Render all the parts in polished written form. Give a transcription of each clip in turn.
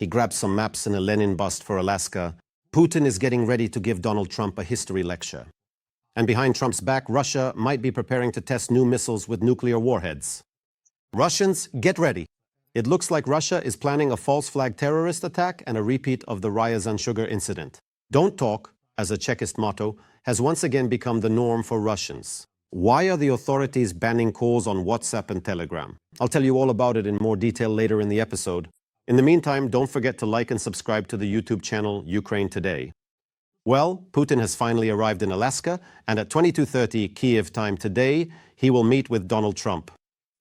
He grabs some maps and a Lenin bust for Alaska. Putin is getting ready to give Donald Trump a history lecture. And behind Trump's back, Russia might be preparing to test new missiles with nuclear warheads. Russians, get ready. It looks like Russia is planning a false flag terrorist attack and a repeat of the Ryazan sugar incident. Don't talk, as a Chekist motto, has once again become the norm for Russians. Why are the authorities banning calls on WhatsApp and Telegram? I'll tell you all about it in more detail later in the episode. In the meantime, don't forget to like and subscribe to the YouTube channel Ukraine Today. Well, Putin has finally arrived in Alaska, and at 22:30 Kiev time today, he will meet with Donald Trump.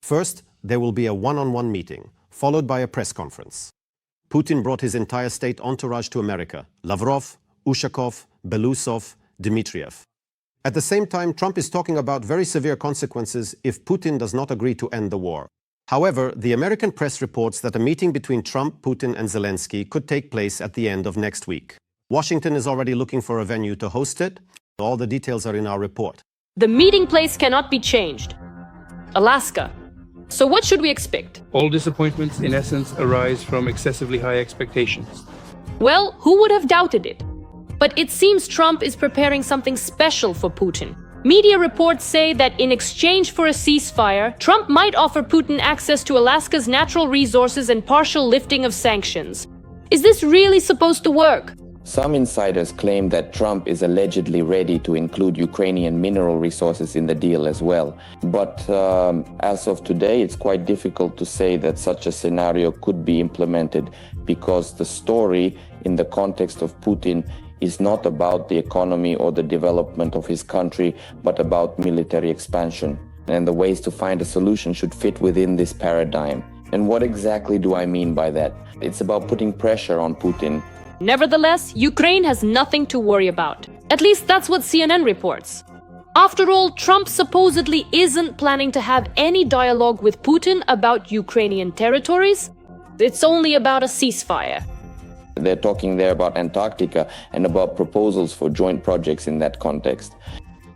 First, there will be a one-on-one meeting, followed by a press conference. Putin brought his entire state entourage to America: Lavrov, Ushakov, Belousov, Dmitriev. At the same time, Trump is talking about very severe consequences if Putin does not agree to end the war. However, the American press reports that a meeting between Trump, Putin, and Zelensky could take place at the end of next week. Washington is already looking for a venue to host it. All the details are in our report. The meeting place cannot be changed. Alaska. So what should we expect? All disappointments, in essence, arise from excessively high expectations. Well, who would have doubted it? But it seems Trump is preparing something special for Putin. Media reports say that in exchange for a ceasefire, Trump might offer Putin access to Alaska's natural resources and partial lifting of sanctions. Is this really supposed to work? Some insiders claim that Trump is allegedly ready to include Ukrainian mineral resources in the deal as well. But as of today, it's quite difficult to say that such a scenario could be implemented, because the story in the context of Putin is not about the economy or the development of his country, but about military expansion. And the ways to find a solution should fit within this paradigm. And what exactly do I mean by that? It's about putting pressure on Putin. Nevertheless, Ukraine has nothing to worry about. At least that's what CNN reports. After all, Trump supposedly isn't planning to have any dialogue with Putin about Ukrainian territories. It's only about a ceasefire. They're talking there about Antarctica and about proposals for joint projects in that context.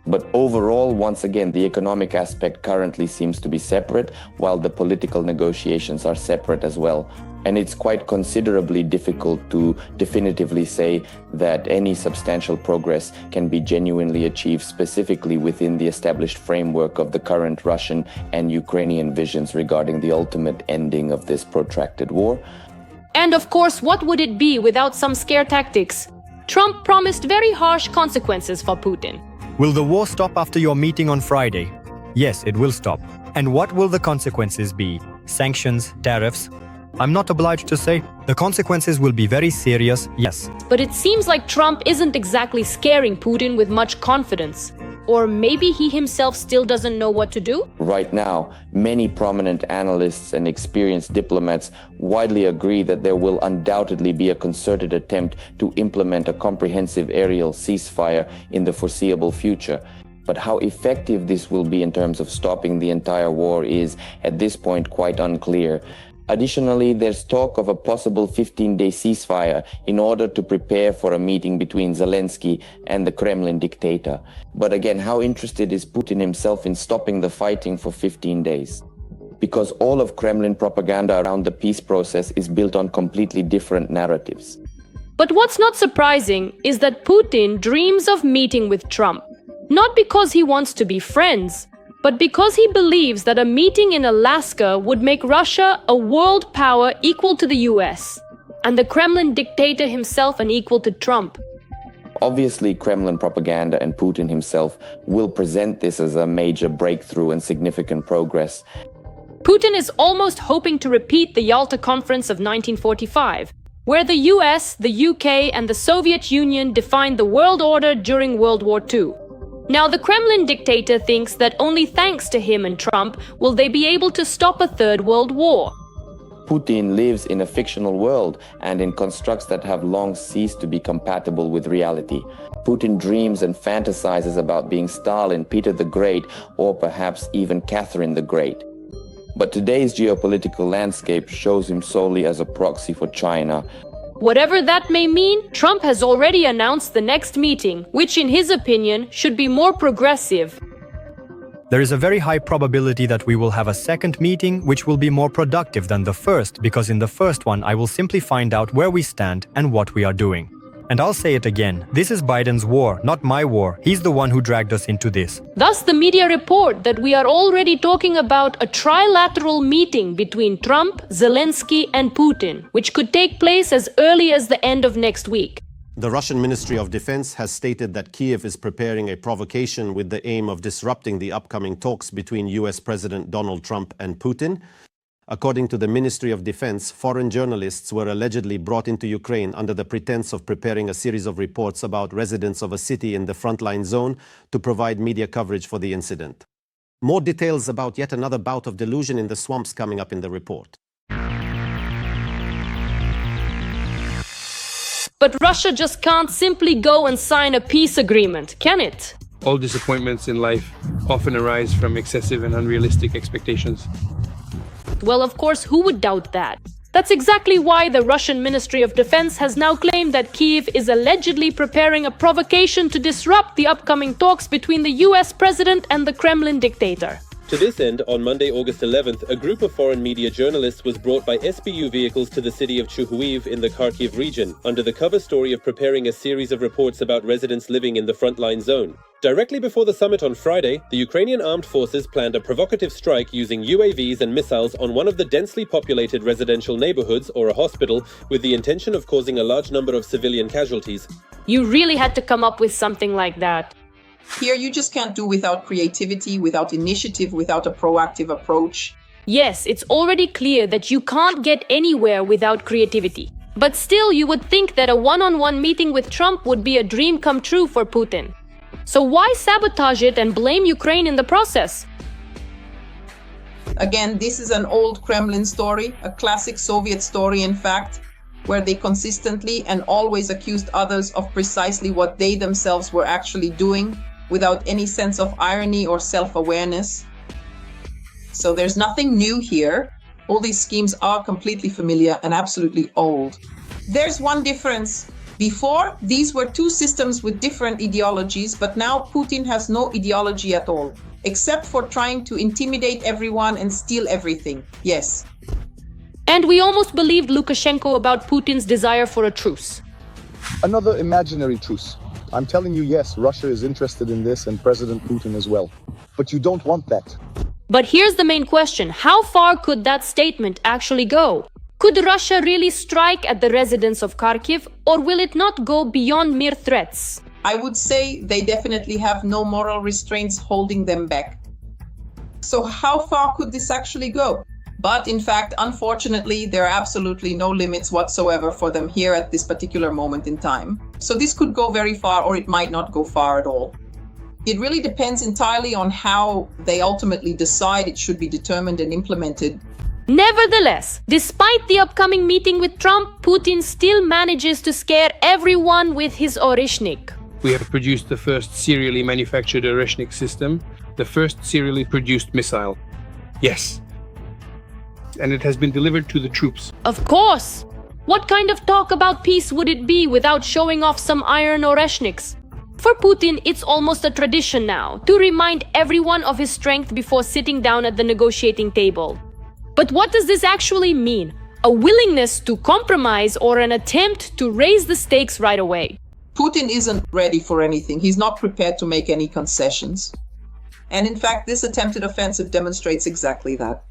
But overall, once again, the economic aspect currently seems to be separate, while the political negotiations are separate as well. And it's quite considerably difficult to definitively say that any substantial progress can be genuinely achieved specifically within the established framework of the current Russian and Ukrainian visions regarding the ultimate ending of this protracted war. And of course, what would it be without some scare tactics? Trump promised very harsh consequences for Putin. Will the war stop after your meeting on Friday? Yes, it will stop. And what will the consequences be? Sanctions, tariffs? I'm not obliged to say. The consequences will be very serious, yes. But it seems like Trump isn't exactly scaring Putin with much confidence. Or maybe he himself still doesn't know what to do? Right now, many prominent analysts and experienced diplomats widely agree that there will undoubtedly be a concerted attempt to implement a comprehensive aerial ceasefire in the foreseeable future. But how effective this will be in terms of stopping the entire war is, at this point, quite unclear. Additionally, there's talk of a possible 15-day ceasefire in order to prepare for a meeting between Zelensky and the Kremlin dictator. But again, how interested is Putin himself in stopping the fighting for 15 days? Because all of Kremlin propaganda around the peace process is built on completely different narratives. But what's not surprising is that Putin dreams of meeting with Trump. Not because he wants to be friends, but because he believes that a meeting in Alaska would make Russia a world power equal to the US, and the Kremlin dictator himself an equal to Trump. Obviously, Kremlin propaganda and Putin himself will present this as a major breakthrough and significant progress. Putin is almost hoping to repeat the Yalta Conference of 1945, where the US, the UK, and the Soviet Union defined the world order during World War II. Now, the Kremlin dictator thinks that only thanks to him and Trump will they be able to stop a third world war. Putin lives in a fictional world and in constructs that have long ceased to be compatible with reality. Putin dreams and fantasizes about being Stalin, Peter the Great, or perhaps even Catherine the Great. But today's geopolitical landscape shows him solely as a proxy for China. Whatever that may mean, Trump has already announced the next meeting, which in his opinion should be more progressive. There is a very high probability that we will have a second meeting which will be more productive than the first, because in the first one I will simply find out where we stand and what we are doing. And I'll say it again, this is Biden's war, not my war. He's the one who dragged us into this. Thus, the media report that we are already talking about a trilateral meeting between Trump, Zelensky, and Putin, which could take place as early as the end of next week. The Russian Ministry of Defense has stated that Kyiv is preparing a provocation with the aim of disrupting the upcoming talks between US President Donald Trump and Putin. According to the Ministry of Defense, foreign journalists were allegedly brought into Ukraine under the pretense of preparing a series of reports about residents of a city in the frontline zone to provide media coverage for the incident. More details about yet another bout of delusion in the swamps coming up in the report. But Russia just can't simply go and sign a peace agreement, can it? All disappointments in life often arise from excessive and unrealistic expectations. Well, of course, who would doubt that? That's exactly why the Russian Ministry of Defense has now claimed that Kyiv is allegedly preparing a provocation to disrupt the upcoming talks between the US president and the Kremlin dictator. To this end, on Monday, August 11th, a group of foreign media journalists was brought by SBU vehicles to the city of Chuhuiv in the Kharkiv region, under the cover story of preparing a series of reports about residents living in the frontline zone. Directly before the summit on Friday, the Ukrainian armed forces planned a provocative strike using UAVs and missiles on one of the densely populated residential neighborhoods or a hospital, with the intention of causing a large number of civilian casualties. You really had to come up with something like that. Here, you just can't do without creativity, without initiative, without a proactive approach. Yes, it's already clear that you can't get anywhere without creativity. But still, you would think that a one-on-one meeting with Trump would be a dream come true for Putin. So why sabotage it and blame Ukraine in the process? Again, this is an old Kremlin story, a classic Soviet story, in fact, where they consistently and always accused others of precisely what they themselves were actually doing, without any sense of irony or self-awareness. So there's nothing new here. All these schemes are completely familiar and absolutely old. There's one difference. Before, these were two systems with different ideologies, but now Putin has no ideology at all, except for trying to intimidate everyone and steal everything. Yes. And we almost believed Lukashenko about Putin's desire for a truce. Another imaginary truce. I'm telling you, yes, Russia is interested in this and President Putin as well. But you don't want that. But here's the main question. How far could that statement actually go? Could Russia really strike at the residents of Kharkiv, or will it not go beyond mere threats? I would say they definitely have no moral restraints holding them back. So how far could this actually go? But in fact, unfortunately, there are absolutely no limits whatsoever for them here at this particular moment in time. So this could go very far, or it might not go far at all. It really depends entirely on how they ultimately decide it should be determined and implemented. Nevertheless, despite the upcoming meeting with Trump, Putin still manages to scare everyone with his Oreshnik. We have produced the first serially manufactured Oreshnik system, the first serially produced missile. Yes. And it has been delivered to the troops. Of course! What kind of talk about peace would it be without showing off some iron Oreshniks? For Putin, it's almost a tradition now to remind everyone of his strength before sitting down at the negotiating table. But what does this actually mean? A willingness to compromise or an attempt to raise the stakes right away? Putin isn't ready for anything. He's not prepared to make any concessions. And in fact, this attempted offensive demonstrates exactly that.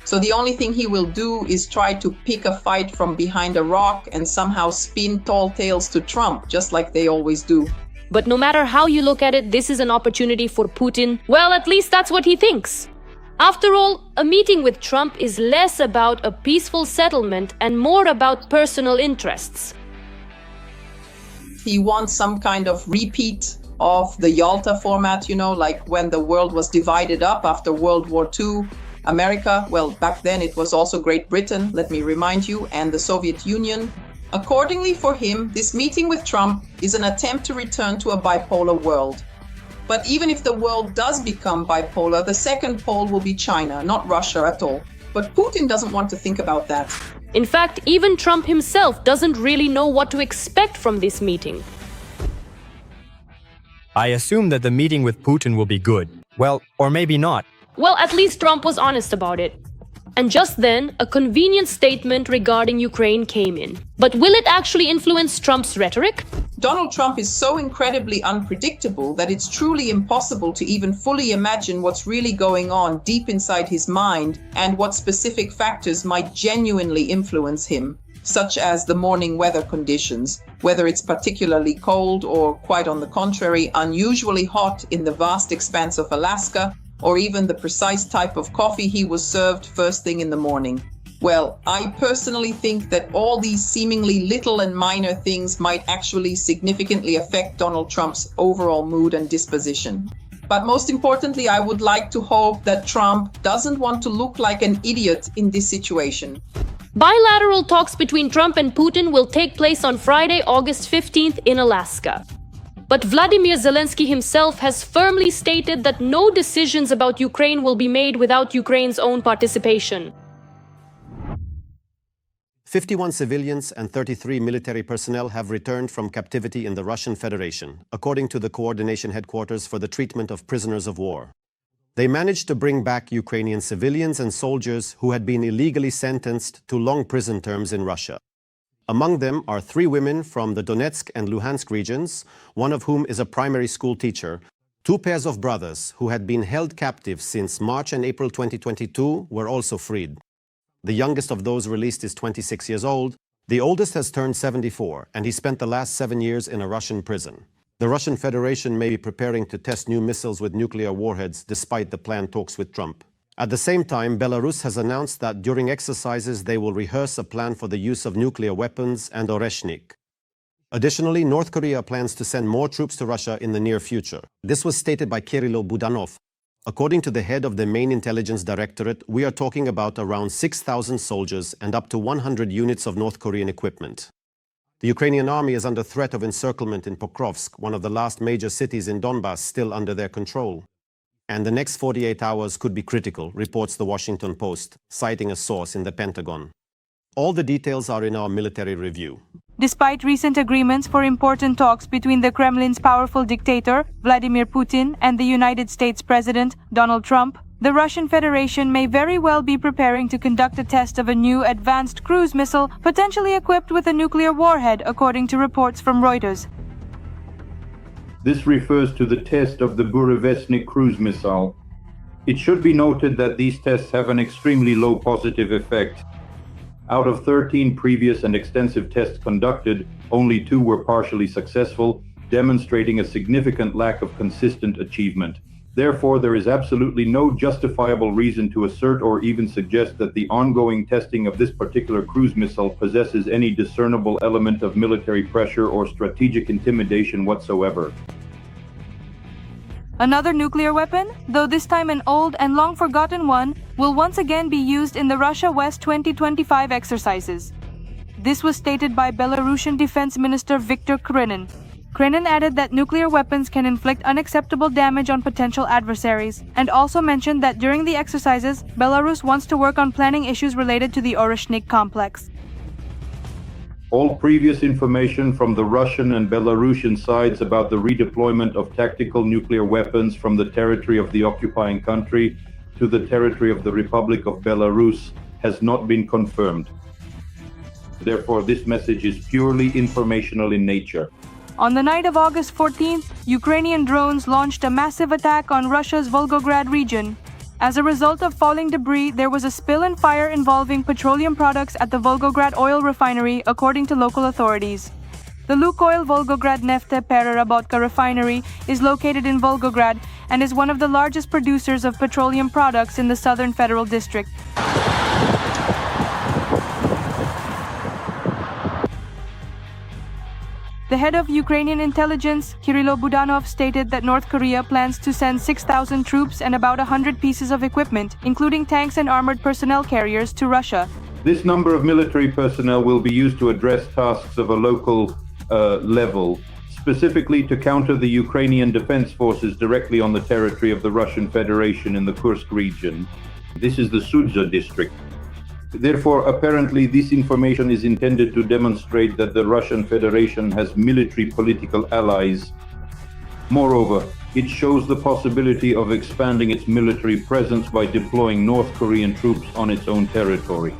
So the only thing he will do is try to pick a fight from behind a rock and somehow spin tall tales to Trump, just like they always do. But no matter how you look at it, this is an opportunity for Putin. Well, at least that's what he thinks. After all, a meeting with Trump is less about a peaceful settlement and more about personal interests. He wants some kind of repeat of the Yalta format, like when the world was divided up after World War II. America, well, back then it was also Great Britain, let me remind you, and the Soviet Union. Accordingly, for him, this meeting with Trump is an attempt to return to a bipolar world. But even if the world does become bipolar, the second pole will be China, not Russia at all. But Putin doesn't want to think about that. In fact, even Trump himself doesn't really know what to expect from this meeting. I assume that the meeting with Putin will be good. Well, or maybe not. Well, at least Trump was honest about it. And just then, a convenient statement regarding Ukraine came in. But will it actually influence Trump's rhetoric? Donald Trump is so incredibly unpredictable that it's truly impossible to even fully imagine what's really going on deep inside his mind and what specific factors might genuinely influence him, such as the morning weather conditions, whether it's particularly cold or, quite on the contrary, unusually hot in the vast expanse of Alaska, or even the precise type of coffee he was served first thing in the morning. Well, I personally think that all these seemingly little and minor things might actually significantly affect Donald Trump's overall mood and disposition. But most importantly, I would like to hope that Trump doesn't want to look like an idiot in this situation. Bilateral talks between Trump and Putin will take place on Friday, August 15th in Alaska. But Vladimir Zelensky himself has firmly stated that no decisions about Ukraine will be made without Ukraine's own participation. 51 civilians and 33 military personnel have returned from captivity in the Russian Federation, according to the Coordination Headquarters for the Treatment of Prisoners of War. They managed to bring back Ukrainian civilians and soldiers who had been illegally sentenced to long prison terms in Russia. Among them are 3 women from the Donetsk and Luhansk regions, one of whom is a primary school teacher. 2 pairs of brothers who had been held captive since March and April 2022 were also freed. The youngest of those released is 26 years old. The oldest has turned 74, and he spent the last 7 years in a Russian prison. The Russian Federation may be preparing to test new missiles with nuclear warheads despite the planned talks with Trump. At the same time, Belarus has announced that during exercises they will rehearse a plan for the use of nuclear weapons and Oreshnik. Additionally, North Korea plans to send more troops to Russia in the near future. This was stated by Kirilo Budanov. According to the head of the main intelligence directorate, we are talking about around 6,000 soldiers and up to 100 units of North Korean equipment. The Ukrainian army is under threat of encirclement in Pokrovsk, one of the last major cities in Donbass still under their control. And the next 48 hours could be critical, reports the Washington Post, citing a source in the Pentagon. All the details are in our military review. Despite recent agreements for important talks between the Kremlin's powerful dictator, Vladimir Putin, and the United States President, Donald Trump, the Russian Federation may very well be preparing to conduct a test of a new advanced cruise missile potentially equipped with a nuclear warhead, according to reports from Reuters. This refers to the test of the Burevestnik cruise missile. It should be noted that these tests have an extremely low positive effect. Out of 13 previous and extensive tests conducted, only 2 were partially successful, demonstrating a significant lack of consistent achievement. Therefore, there is absolutely no justifiable reason to assert or even suggest that the ongoing testing of this particular cruise missile possesses any discernible element of military pressure or strategic intimidation whatsoever. Another nuclear weapon, though this time an old and long-forgotten one, will once again be used in the Russia West 2025 exercises. This was stated by Belarusian Defense Minister Viktor Kremlin. Kremlin added that nuclear weapons can inflict unacceptable damage on potential adversaries, and also mentioned that during the exercises, Belarus wants to work on planning issues related to the Oreshnik complex. All previous information from the Russian and Belarusian sides about the redeployment of tactical nuclear weapons from the territory of the occupying country to the territory of the Republic of Belarus has not been confirmed. Therefore, this message is purely informational in nature. On the night of August 14th, Ukrainian drones launched a massive attack on Russia's Volgograd region. As a result of falling debris, there was a spill and fire involving petroleum products at the Volgograd oil refinery, according to local authorities. The Lukoil Volgograd Nefte Pererabotka refinery is located in Volgograd and is one of the largest producers of petroleum products in the Southern Federal District. The head of Ukrainian intelligence, Kirilo Budanov, stated that North Korea plans to send 6,000 troops and about 100 pieces of equipment, including tanks and armored personnel carriers, to Russia. This number of military personnel will be used to address tasks of a local level, specifically to counter the Ukrainian defense forces directly on the territory of the Russian Federation in the Kursk region. This is the Sudza district. Therefore, apparently, this information is intended to demonstrate that the Russian Federation has military political allies Moreover, it shows the possibility of expanding its military presence by deploying North Korean troops on its own territory.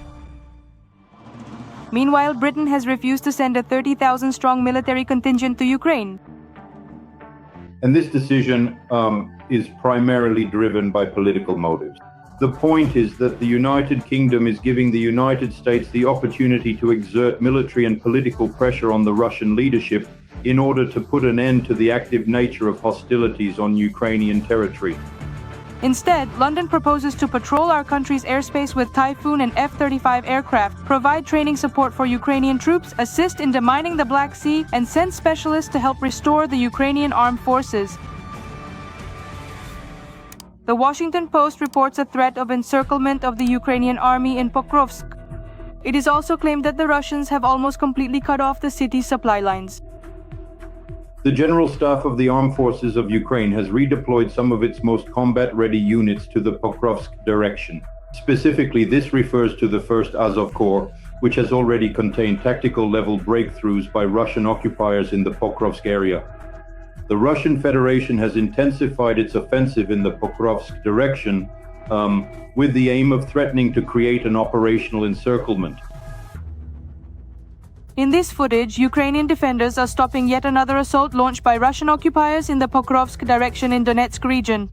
Meanwhile, Britain has refused to send a 30,000-strong military contingent to Ukraine. And this decision is primarily driven by political motives. The point is that the United Kingdom is giving the United States the opportunity to exert military and political pressure on the Russian leadership in order to put an end to the active nature of hostilities on Ukrainian territory. Instead, London proposes to patrol our country's airspace with Typhoon and F-35 aircraft, provide training support for Ukrainian troops, assist in demining the Black Sea, and send specialists to help restore the Ukrainian armed forces. The Washington Post reports a threat of encirclement of the Ukrainian army in Pokrovsk. It is also claimed that the Russians have almost completely cut off the city's supply lines. The General Staff of the Armed Forces of Ukraine has redeployed some of its most combat-ready units to the Pokrovsk direction. Specifically, this refers to the 1st Azov Corps, which has already contained tactical-level breakthroughs by Russian occupiers in the Pokrovsk area. The Russian Federation has intensified its offensive in the Pokrovsk direction with the aim of threatening to create an operational encirclement. In this footage, Ukrainian defenders are stopping yet another assault launched by Russian occupiers in the Pokrovsk direction in Donetsk region.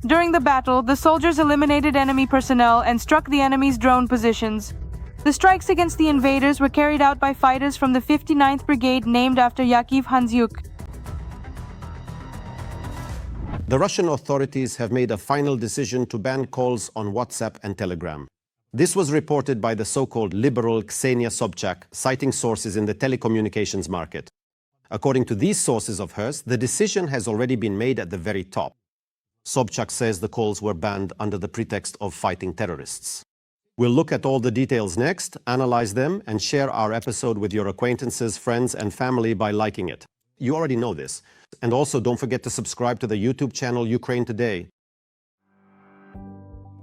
During the battle, the soldiers eliminated enemy personnel and struck the enemy's drone positions. The strikes against the invaders were carried out by fighters from the 59th Brigade named after Yakov Hanzyuk. The Russian authorities have made a final decision to ban calls on WhatsApp and Telegram. This was reported by the so-called liberal Ksenia Sobchak, citing sources in the telecommunications market. According to these sources of hers, the decision has already been made at the very top. Sobchak says the calls were banned under the pretext of fighting terrorists. We'll look at all the details next, analyze them, and share our episode with your acquaintances, friends, and family by liking it. You already know this. And also don't forget to subscribe to the YouTube channel Ukraine Today.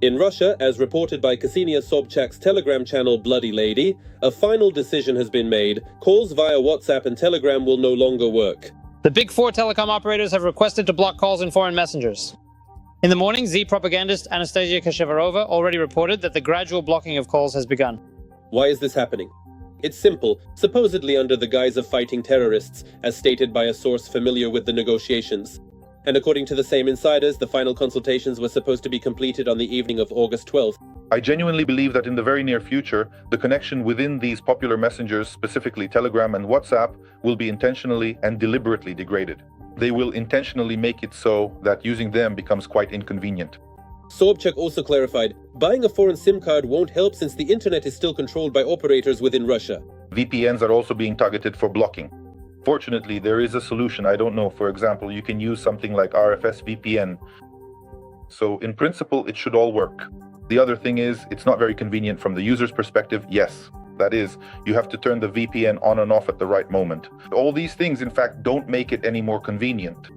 In Russia, as reported by Ksenia Sobchak's Telegram channel Bloody Lady, a final decision has been made. Calls via WhatsApp and Telegram will no longer work. The big four telecom operators have requested to block calls in foreign messengers. In the morning, Z propagandist Anastasia Kashevarova already reported that the gradual blocking of calls has begun. Why is this happening? It's simple, supposedly under the guise of fighting terrorists, as stated by a source familiar with the negotiations. And according to the same insiders, the final consultations were supposed to be completed on the evening of August 12th. I genuinely believe that in the very near future, the connection within these popular messengers, specifically Telegram and WhatsApp, will be intentionally and deliberately degraded. They will intentionally make it so that using them becomes quite inconvenient. Sobchak also clarified, buying a foreign SIM card won't help since the internet is still controlled by operators within Russia. VPNs are also being targeted for blocking. Fortunately, there is a solution. I don't know, for example, you can use something like RFS VPN. So in principle, it should all work. The other thing is, it's not very convenient from the user's perspective, yes. That is, you have to turn the VPN on and off at the right moment. All these things, in fact, don't make it any more convenient.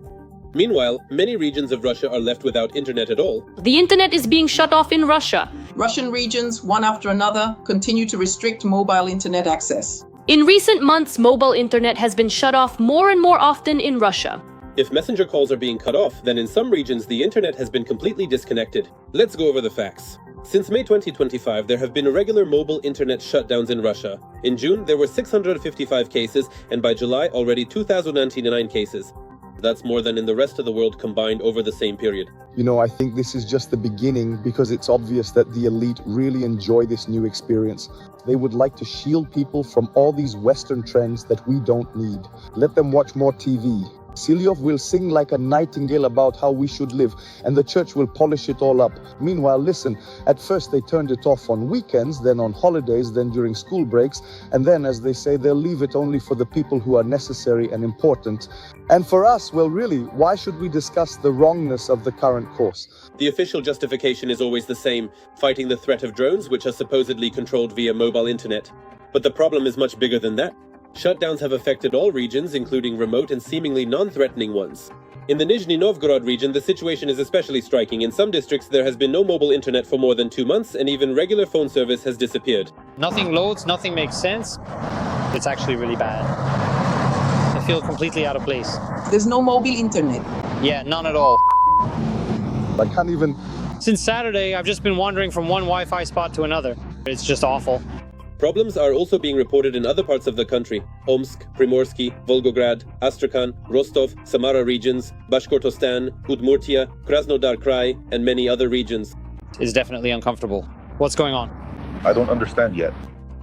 Meanwhile, many regions of Russia are left without internet at all. The internet is being shut off in Russia. Russian regions, one after another, continue to restrict mobile internet access. In recent months, mobile internet has been shut off more and more often in Russia. If messenger calls are being cut off, then in some regions the internet has been completely disconnected. Let's go over the facts. Since May 2025, there have been irregular mobile internet shutdowns in Russia. In June, there were 655 cases, and by July, already 2,099 cases. That's more than in the rest of the world combined over the same period. You know, I think this is just the beginning because it's obvious that the elite really enjoy this new experience. They would like to shield people from all these Western trends that we don't need. Let them watch more TV. Silyov will sing like a nightingale about how we should live, and the church will polish it all up. Meanwhile, listen, at first they turned it off on weekends, then on holidays, then during school breaks, and then, as they say, they'll leave it only for the people who are necessary and important. And for us, well, really, why should we discuss the wrongness of the current course? The official justification is always the same, fighting the threat of drones, which are supposedly controlled via mobile internet. But the problem is much bigger than that. Shutdowns have affected all regions, including remote and seemingly non-threatening ones. In the Nizhny Novgorod region, the situation is especially striking. In some districts, there has been no mobile internet for more than 2 months, and even regular phone service has disappeared. Nothing loads, nothing makes sense. It's actually really bad. feel completely out of place. There's no mobile internet. Yeah, none at all. I can't even... Since Saturday, I've just been wandering from one Wi-Fi spot to another. It's just awful. Problems are also being reported in other parts of the country: Omsk, Primorsky, Volgograd, Astrakhan, Rostov, Samara regions, Bashkortostan, Udmurtia, Krasnodar Krai, and many other regions. It's definitely uncomfortable. What's going on? I don't understand yet.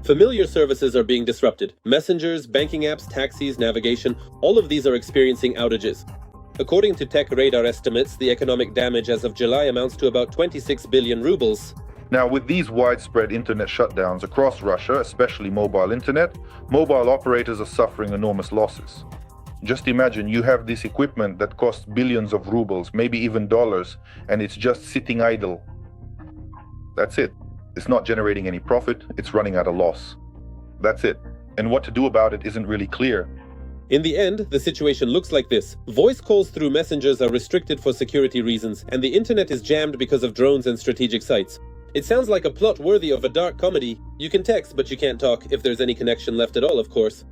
Familiar services are being disrupted. Messengers, banking apps, taxis, navigation, all of these are experiencing outages. According to Tech Radar estimates, the economic damage as of July amounts to about 26 billion rubles. Now, with these widespread internet shutdowns across Russia, especially mobile internet, mobile operators are suffering enormous losses. Just imagine you have this equipment that costs billions of rubles, maybe even dollars, and it's just sitting idle. That's it. It's not generating any profit, it's running at a loss. That's it. And what to do about it isn't really clear. In the end, the situation looks like this. Voice calls through messengers are restricted for security reasons, and the internet is jammed because of drones and strategic sites. It sounds like a plot worthy of a dark comedy. You can text, but you can't talk, if there's any connection left at all, of course.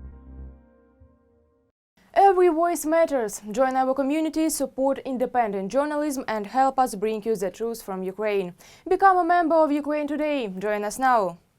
Every voice matters. Join our community, support independent journalism and help us bring you the truth from Ukraine. Become a member of Ukraine Today. Join us now.